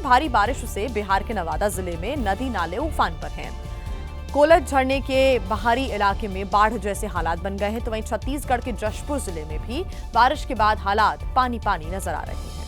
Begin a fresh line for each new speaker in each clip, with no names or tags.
भारी बारिश से बिहार के नवादा जिले में नदी नाले उफान पर हैं। कोलत झरने के बाहरी इलाके में बाढ़ जैसे हालात बन गए हैं, तो वहीं छत्तीसगढ़ के जशपुर जिले में भी बारिश के बाद हालात पानी पानी नजर आ रहे हैं।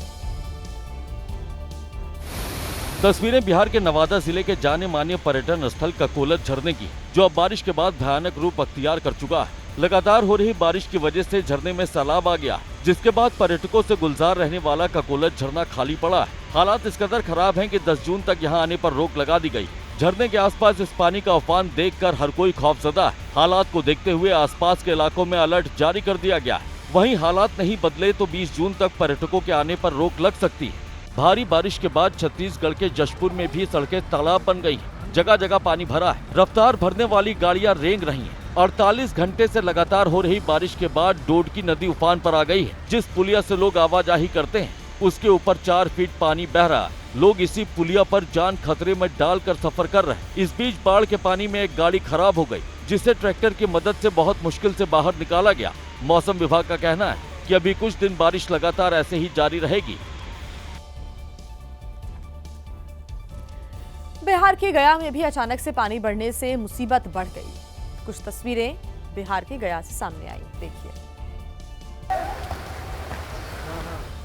तस्वीरें बिहार के नवादा जिले के जाने माने पर्यटन स्थल ककोलत झरने की, जो अब बारिश के बाद भयानक रूप अख्तियार कर चुका है। लगातार हो रही बारिश की वजह से झरने में सैलाब आ गया, जिसके बाद पर्यटकों से गुलजार रहने वाला ककोलत झरना खाली पड़ा है। हालात इस कदर खराब हैं कि 10 जून तक यहां आने पर रोक लगा दी गई। झरने के आसपास इस पानी का उफान देखकर हर कोई खौफजदा है। हालात को देखते हुए आसपास के इलाकों में अलर्ट जारी कर दिया गया है। वहीं हालात नहीं बदले तो 20 जून तक पर्यटकों के आने पर रोक लग सकती है। भारी बारिश के बाद छत्तीसगढ़ के जशपुर में भी सड़कें तालाब बन गई, जगह जगह पानी भरा है। रफ्तार भरने वाली गाड़ियां रेंग रही हैं। 48 घंटे से लगातार हो रही बारिश के बाद डोडकी नदी उफान पर आ गई है। जिस पुलिया से लोग आवाजाही करते हैं, उसके ऊपर 4 फीट पानी बह रहा है। लोग इसी पुलिया पर जान खतरे में डालकर सफर कर रहे हैं। इस बीच बाढ़ के पानी में एक गाड़ी खराब हो गई, जिसे ट्रैक्टर की मदद से बहुत मुश्किल से बाहर निकाला गया। मौसम विभाग का कहना है कि अभी कुछ दिन बारिश लगातार ऐसे ही जारी रहेगी।
बिहार के गया में भी अचानक से पानी बढ़ने से मुसीबत बढ़ गई। कुछ तस्वीरें बिहार के गया से सामने आई, देखिए।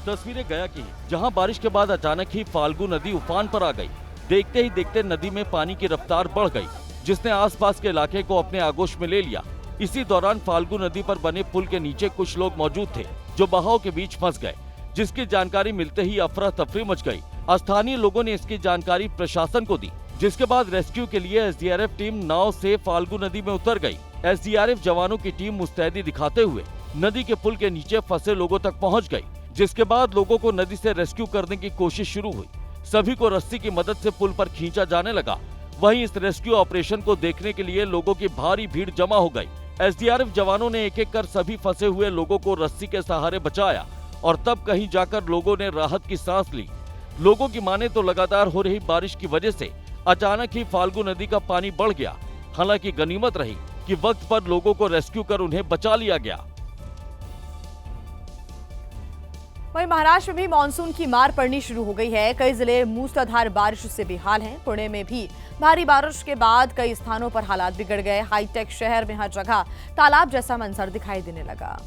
तस्वीरें गया की, जहां बारिश के बाद अचानक ही फाल्गु नदी उफान पर आ गई। देखते ही देखते नदी में पानी की रफ्तार बढ़ गई, जिसने आसपास के इलाके को अपने आगोश में ले लिया। इसी दौरान फाल्गु नदी पर बने पुल के नीचे कुछ लोग मौजूद थे, जो बहाव के बीच फंस गए, जिसकी जानकारी मिलते ही अफरा तफरी मच गई। स्थानीय लोगों ने इसकी जानकारी प्रशासन को दी, जिसके बाद रेस्क्यू के लिए एसडीआरएफ टीम नाव से फाल्गु नदी में उतर गई। एसडीआरएफ जवानों की टीम मुस्तैदी दिखाते हुए नदी के पुल के नीचे फंसे लोगों तक पहुंच गई, जिसके बाद लोगों को नदी से रेस्क्यू करने की कोशिश शुरू हुई। सभी को रस्सी की मदद से पुल पर खींचा जाने लगा। वहीं इस रेस्क्यू ऑपरेशन को देखने के लिए लोगों की भारी भीड़ जमा हो गई। एसडीआरएफ जवानों ने एक एक कर सभी फंसे हुए लोगों को रस्सी के सहारे बचाया, और तब कहीं जाकर लोगों ने राहत की सांस ली। लोगों की माने तो लगातार हो रही बारिश की वजह से अचानक ही फाल्गु नदी का पानी बढ़ गया। हालांकि गनीमत रही कि वक्त पर लोगों को रेस्क्यू कर उन्हें बचा लिया गया।
वहीं महाराष्ट्र में भी मानसून की मार पड़नी शुरू हो गई है। कई जिले मूसलाधार बारिश से बेहाल हैं। पुणे में भी भारी बारिश के बाद कई स्थानों पर हालात बिगड़ गए। हाईटेक शहर में हर जगह तालाब जैसा मंजर दिखाई देने लगा।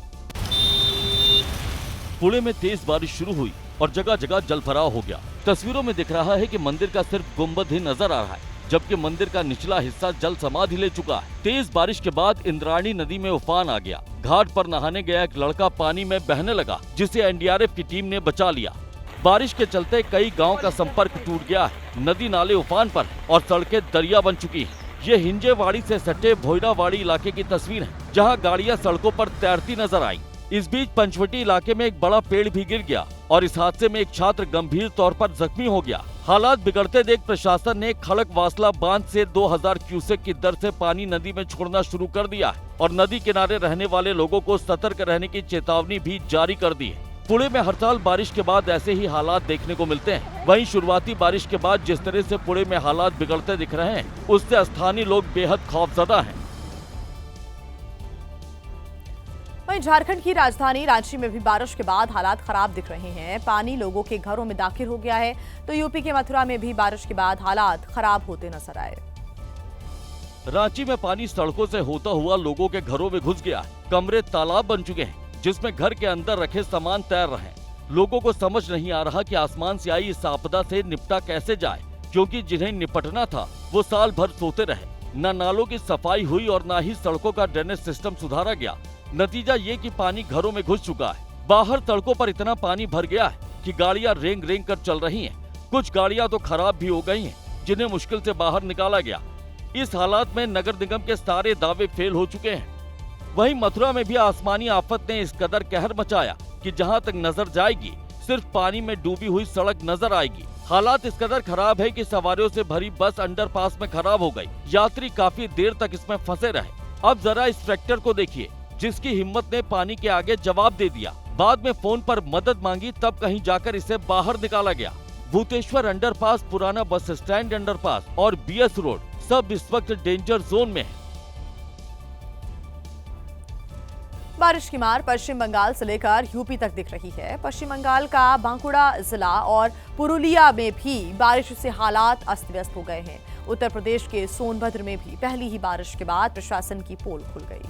पुणे में तेज बारिश शुरू हुई और जगह जगह जलभराव हो गया। तस्वीरों में दिख रहा है कि मंदिर का सिर्फ गुंबद ही नजर आ रहा है, जबकि मंदिर का निचला हिस्सा जल समाधि ले चुका है। तेज बारिश के बाद इंद्रायणी नदी में उफान आ गया। घाट पर नहाने गया एक लड़का पानी में बहने लगा, जिसे एनडीआरएफ की टीम ने बचा लिया। बारिश के चलते कई गाँव का संपर्क टूट गया है। नदी नाले उफान पर और सड़कें दरिया बन चुकी है। ये हिंजेवाड़ी से सटे भोयनावाड़ी इलाके की तस्वीर है, जहाँ गाड़ियाँ सड़कों पर तैरती नजर आई। इस बीच पंचवटी इलाके में एक बड़ा पेड़ भी गिर गया और इस हादसे में एक छात्र गंभीर तौर पर जख्मी हो गया। हालात बिगड़ते देख प्रशासन ने खड़क वासला बांध से 2000 क्यूसेक की दर से पानी नदी में छोड़ना शुरू कर दिया है और नदी किनारे रहने वाले लोगों को सतर्क रहने की चेतावनी भी जारी कर दी है। पुणे में हर साल बारिश के बाद ऐसे ही हालात देखने को मिलते हैं। वहीं शुरुआती बारिश के बाद जिस तरह से पुणे में हालात बिगड़ते दिख रहे हैं, उससे स्थानीय लोग बेहद खौफजदा हैं।
वहीं झारखंड की राजधानी रांची में भी बारिश के बाद हालात खराब दिख रहे हैं। पानी लोगों के घरों में दाखिल हो गया है, तो यूपी के मथुरा में भी बारिश के बाद हालात खराब होते नजर आए।
रांची में पानी सड़कों से होता हुआ लोगों के घरों में घुस गया है। कमरे तालाब बन चुके हैं, जिसमें घर के अंदर रखे सामान तैर रहे हैं। लोगों को समझ नहीं आ रहा कि आसमान से आई इस आपदा से निपटा कैसे जाए, क्योंकि जिन्हें निपटना था वो साल भर सोते रहे। न नालों की सफाई हुई और न ही सड़कों का ड्रेनेज सिस्टम सुधारा गया। नतीजा ये कि पानी घरों में घुस चुका है। बाहर सड़कों पर इतना पानी भर गया है कि गाड़ियां रेंग रेंग कर चल रही हैं। कुछ गाड़ियां तो खराब भी हो गई हैं, जिन्हें मुश्किल से बाहर निकाला गया। इस हालात में नगर निगम के सारे दावे फेल हो चुके हैं। वहीं मथुरा में भी आसमानी आफत ने इस कदर कहर मचाया कि जहां तक नजर जाएगी सिर्फ पानी में डूबी हुई सड़क नजर आएगी। हालात इस कदर खराब है कि सवारियों से भरी बस अंडरपास में खराब हो गई। यात्री काफी देर तक इसमें फंसे रहे। अब जरा इस ट्रैक्टर को देखिए, जिसकी हिम्मत ने पानी के आगे जवाब दे दिया। बाद में फोन पर मदद मांगी, तब कहीं जाकर इसे बाहर निकाला गया। भूतेश्वर अंडरपास, पुराना बस स्टैंड अंडरपास और बीएस रोड सब इस वक्त डेंजर जोन में है।
बारिश की मार पश्चिम बंगाल से लेकर यूपी तक दिख रही है। पश्चिम बंगाल का बांकुड़ा जिला और पुरुलिया में भी बारिश से हालात अस्त व्यस्त हो गए हैं। उत्तर प्रदेश के सोनभद्र में भी पहली ही बारिश के बाद प्रशासन की पोल खुल गई।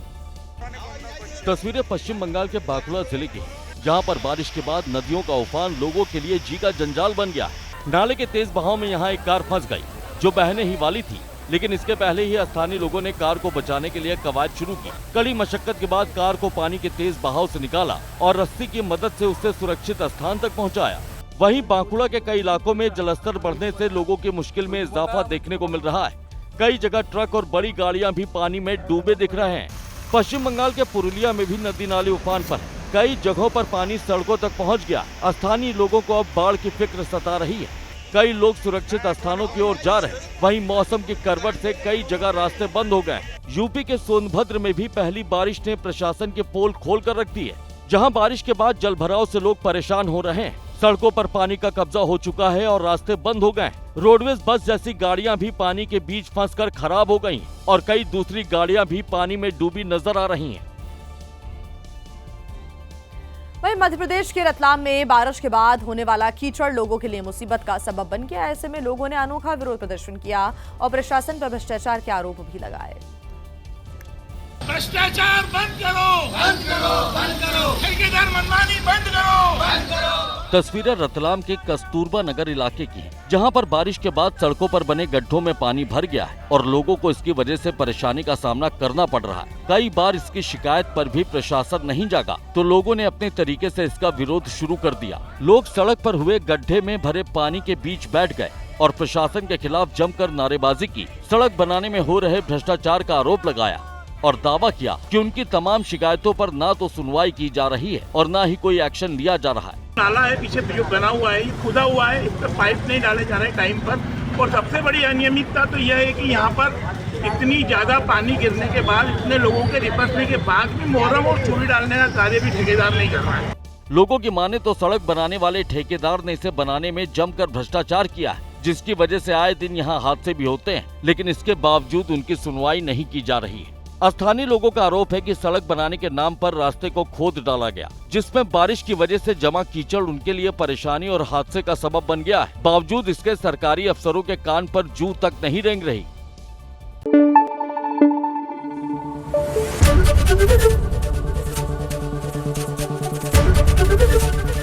तस्वीरें पश्चिम बंगाल के बांकुड़ा जिले की, जहां पर बारिश के बाद नदियों का उफान लोगों के लिए जी का जंजाल बन गया। नाले के तेज बहाव में यहां एक कार फंस गई जो बहने ही वाली थी, लेकिन इसके पहले ही स्थानीय लोगों ने कार को बचाने के लिए कवायद शुरू की। कड़ी मशक्कत के बाद कार को पानी के तेज बहाव से निकाला और रस्सी की मदद से उसे सुरक्षित स्थान तक पहुंचाया। वहीं बांकुड़ा के कई इलाकों में जलस्तर बढ़ने से लोगों की मुश्किल में इजाफा देखने को मिल रहा है। कई जगह ट्रक और बड़ी गाड़ियां भी पानी में डूबे दिख रहे हैं। पश्चिम बंगाल के पुरुलिया में भी नदी नाले उफान पर, कई जगहों पर पानी सड़कों तक पहुंच गया। स्थानीय लोगों को अब बाढ़ की फिक्र सता रही है। कई लोग सुरक्षित स्थानों की ओर जा रहे हैं। वहीं मौसम की करवट से कई जगह रास्ते बंद हो गए। यूपी के सोनभद्र में भी पहली बारिश ने प्रशासन के पोल खोल कर रख दी है, जहां बारिश के बाद जलभराव से लोग परेशान हो रहे हैं। सड़कों पर पानी का कब्जा हो चुका है और रास्ते बंद हो गए। रोडवेज बस जैसी गाड़ियां भी पानी के बीच फंसकर खराब हो गयी और कई दूसरी गाड़ियां भी पानी में डूबी नजर आ रही हैं।
वहीं मध्य प्रदेश के रतलाम में बारिश के बाद होने वाला कीचड़ लोगों के लिए मुसीबत का सबब बन गया। ऐसे में लोगों ने अनोखा विरोध प्रदर्शन किया और प्रशासन पर भ्रष्टाचार के आरोप भी लगाए।
भ्रष्टाचार बंद करो, बंद करो, बंद करो, ठेकेदार मनमानी बंद करो, बंद करो।
तस्वीरें रतलाम के कस्तूरबा नगर इलाके की हैं, जहां पर बारिश के बाद सड़कों पर बने गड्ढों में पानी भर गया है और लोगों को इसकी वजह से परेशानी का सामना करना पड़ रहा है। कई बार इसकी शिकायत पर भी प्रशासन नहीं जागा तो लोगों ने अपने तरीके से इसका विरोध शुरू कर दिया। लोग सड़क पर हुए गड्ढे में भरे पानी के बीच बैठ गए और प्रशासन के खिलाफ जमकर नारेबाजी की। सड़क बनाने में हो रहे भ्रष्टाचार का आरोप लगाया और दावा किया कि उनकी तमाम शिकायतों पर ना तो सुनवाई की जा रही है और ना ही कोई एक्शन लिया जा रहा है।
नाला है पीछे जो बना हुआ है, ये खुदा हुआ है, इस पर पाइप नहीं डाले जा रहे टाइम पर। और सबसे बड़ी अनियमितता तो यह है कि यहाँ पर इतनी ज्यादा पानी गिरने के बाद, इतने लोगों के रिपसने के बाद भी मोहर्रम और चूड़ी डालने का कार्य भी ठेकेदार नहीं कर रहा है।
लोगों की माने तो सड़क बनाने वाले ठेकेदार ने इसे बनाने में जमकर भ्रष्टाचार किया है, जिसकी वजह से आए दिन यहाँ हादसे भी होते हैं, लेकिन इसके बावजूद उनकी सुनवाई नहीं की जा रही है। स्थानीय लोगों का आरोप है कि सड़क बनाने के नाम पर रास्ते को खोद डाला गया, जिसमें बारिश की वजह से जमा कीचड़ उनके लिए परेशानी और हादसे का सबब बन गया है। बावजूद इसके सरकारी अफसरों के कान पर जू तक नहीं रेंग रही।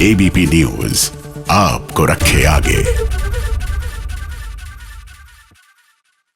एबीपी न्यूज आपको रखे आगे।